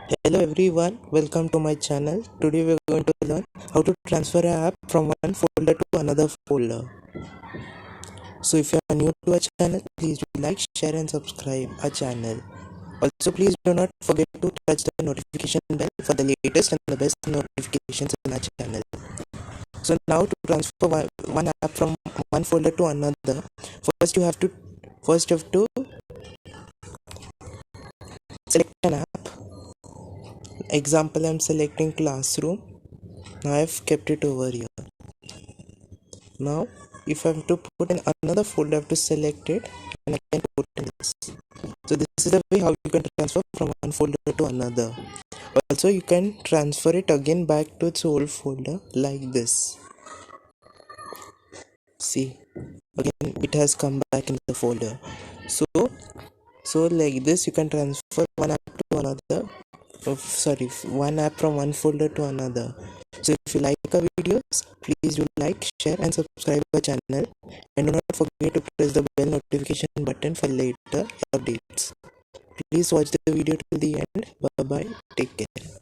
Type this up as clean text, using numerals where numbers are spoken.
Hello everyone, welcome to my channel. Today we're going to learn how to transfer an app from one folder to another folder. So if you are new to our channel, please do like, share and subscribe our channel. Also please do not forget to touch the notification bell for the latest and the best notifications in our channel. So now to transfer one app from one folder to another, first you have to select an app. Example, I'm selecting classroom. Now I've kept it over here. Now if I have to put in another folder, I have to select it and I can put in this. So this is the way how you can transfer from one folder to another. Also you can transfer it again back to its old folder like this. See, again it has come back in the folder. So like this you can transfer one app to another. One app from one folder to another. So if you like our videos, please do like, share and subscribe our channel, and do not forget to press the bell notification button for later updates. Please watch the video till the end. Bye bye, take care.